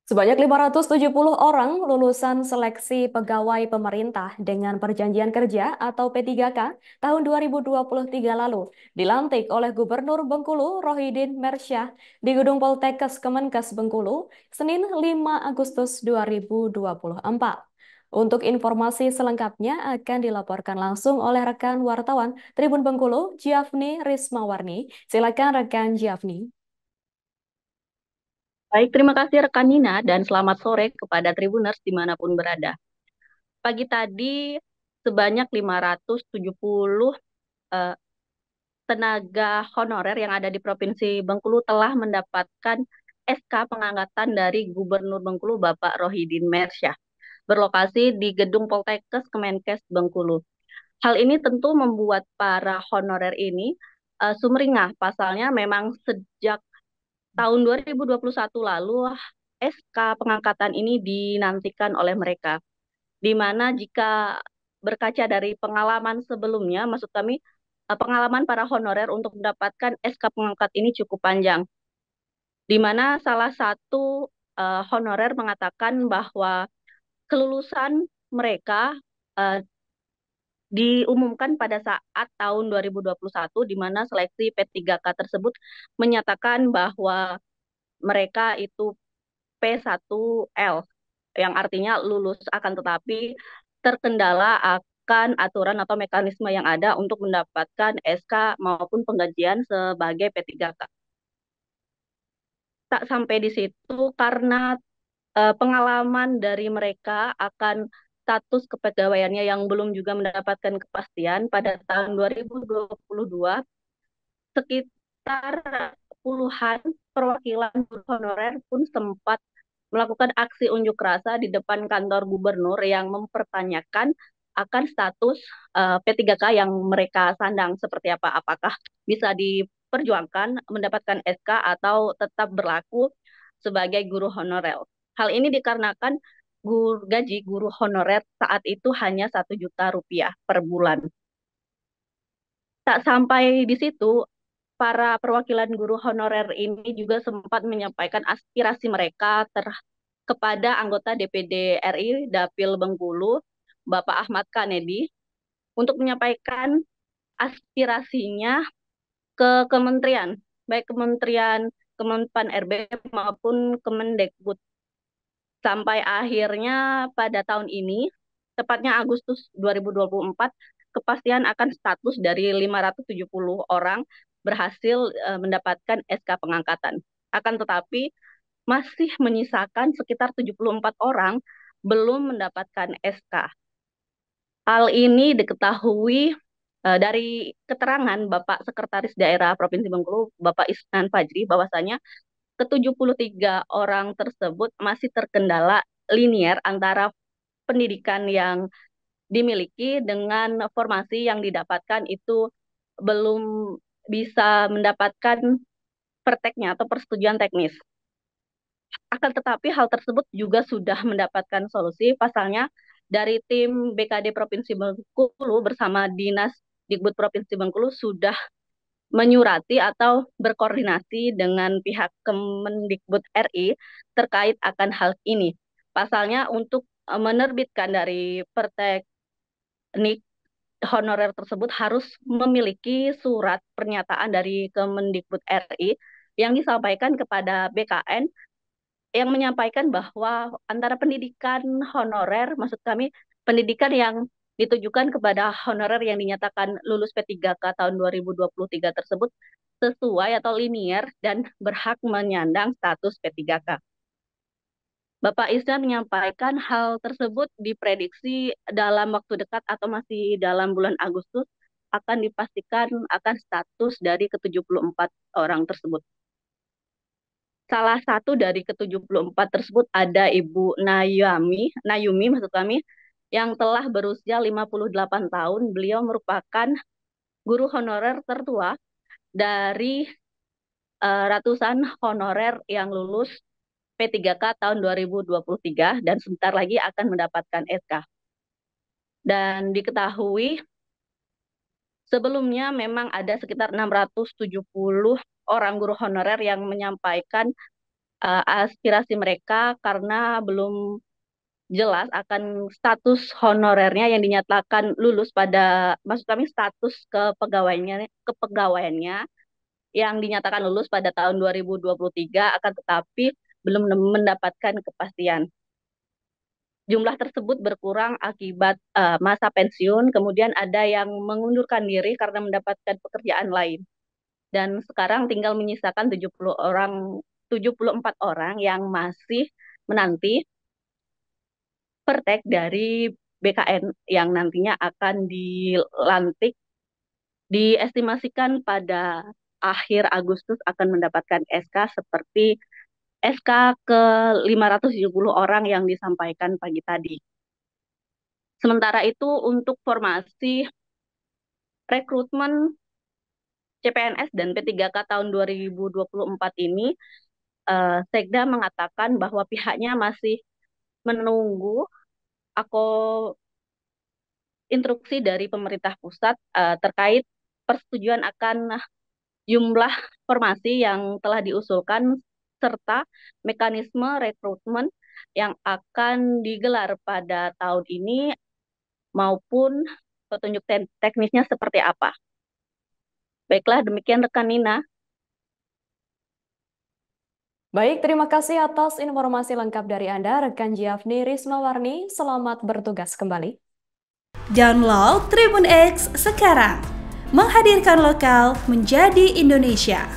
Sebanyak 570 orang lulusan seleksi pegawai pemerintah dengan perjanjian kerja atau P3K tahun 2023 lalu dilantik oleh Gubernur Bengkulu Rohidin Mersyah di Gedung Poltekkes Kemenkes Bengkulu, Senin 5 Agustus 2024. Untuk informasi selengkapnya akan dilaporkan langsung oleh rekan wartawan Tribun Bengkulu, Giafni Rismawarni. Silakan rekan Giafni. Baik, terima kasih rekan Nina dan selamat sore kepada Tribuners dimanapun berada. Pagi tadi sebanyak 570 eh, tenaga honorer yang ada di Provinsi Bengkulu telah mendapatkan SK pengangkatan dari Gubernur Bengkulu Bapak Rohidin Mersyah berlokasi di Gedung Poltekkes Kemenkes Bengkulu. Hal ini tentu membuat para honorer ini sumringah. Pasalnya memang sejak tahun 2021 lalu SK pengangkatan ini dinantikan oleh mereka. Di mana jika berkaca dari pengalaman sebelumnya, maksud kami pengalaman para honorer untuk mendapatkan SK pengangkat ini cukup panjang. Di mana salah satu honorer mengatakan bahwa kelulusan mereka eh, diumumkan pada saat tahun 2021 di mana seleksi P3K tersebut menyatakan bahwa mereka itu P1L yang artinya lulus akan tetapi terkendala akan aturan atau mekanisme yang ada untuk mendapatkan SK maupun penggajian sebagai P3K. Tak sampai di situ karena pengalaman dari mereka akan status kepegawaiannya yang belum juga mendapatkan kepastian pada tahun 2022 sekitar puluhan perwakilan guru honorer pun sempat melakukan aksi unjuk rasa di depan kantor gubernur yang mempertanyakan akan status P3K yang mereka sandang seperti apa. Apakah bisa diperjuangkan mendapatkan SK atau tetap berlaku sebagai guru honorer. Hal ini dikarenakan gaji guru honorer saat itu hanya 1 juta rupiah per bulan. Tak sampai di situ, para perwakilan guru honorer ini juga sempat menyampaikan aspirasi mereka kepada anggota DPD RI Dapil Bengkulu, Bapak Ahmad Kanedi, untuk menyampaikan aspirasinya ke kementerian, baik Kementerian Kemenpan RB maupun Kemendikbud. Sampai akhirnya pada tahun ini, tepatnya Agustus 2024, kepastian akan status dari 570 orang berhasil mendapatkan SK pengangkatan. Akan tetapi masih menyisakan sekitar 74 orang belum mendapatkan SK. Hal ini diketahui dari keterangan Bapak Sekretaris Daerah Provinsi Bengkulu, Bapak Isnan Fajri, bahwasanya ke-73 orang tersebut masih terkendala linier antara pendidikan yang dimiliki dengan formasi yang didapatkan itu belum bisa mendapatkan perteknya atau persetujuan teknis. Akan tetapi hal tersebut juga sudah mendapatkan solusi. Pasalnya dari tim BKD Provinsi Bengkulu bersama Dinas Dikbud Provinsi Bengkulu sudah menyurati atau berkoordinasi dengan pihak Kemendikbud RI terkait akan hal ini. Pasalnya untuk menerbitkan dari perteknik honorer tersebut harus memiliki surat pernyataan dari Kemendikbud RI yang disampaikan kepada BKN yang menyampaikan bahwa antara pendidikan honorer, maksud kami pendidikan yang ditujukan kepada honorer yang dinyatakan lulus P3K tahun 2023 tersebut sesuai atau linier dan berhak menyandang status P3K. Bapak Isna menyampaikan hal tersebut diprediksi dalam waktu dekat atau masih dalam bulan Agustus akan dipastikan akan status dari ke-74 orang tersebut. Salah satu dari ke-74 tersebut ada Ibu Nayumi maksud kami, yang telah berusia 58 tahun. Beliau merupakan guru honorer tertua dari ratusan honorer yang lulus P3K tahun 2023 dan sebentar lagi akan mendapatkan SK. Dan diketahui sebelumnya memang ada sekitar 670 orang guru honorer yang menyampaikan aspirasi mereka karena belum jelas akan status honorernya yang dinyatakan lulus pada, maksud kami status kepegawaiannya yang dinyatakan lulus pada tahun 2023 akan tetapi belum mendapatkan kepastian. Jumlah tersebut berkurang akibat masa pensiun, kemudian ada yang mengundurkan diri karena mendapatkan pekerjaan lain. Dan sekarang tinggal menyisakan 74 orang yang masih menanti pertek dari BKN yang nantinya akan dilantik, diestimasikan pada akhir Agustus akan mendapatkan SK seperti SK ke 570 orang yang disampaikan pagi tadi. Sementara itu untuk formasi rekrutmen CPNS dan P3K tahun 2024 ini, Sekda mengatakan bahwa pihaknya masih menunggu instruksi dari pemerintah pusat terkait persetujuan akan jumlah formasi yang telah diusulkan serta mekanisme rekrutmen yang akan digelar pada tahun ini maupun petunjuk teknisnya seperti apa. Baiklah, demikian rekan Nina. Baik, terima kasih atas informasi lengkap dari Anda, rekan Giafni Rismawarni. Selamat bertugas kembali. Download Tribun X sekarang, menghadirkan lokal menjadi Indonesia.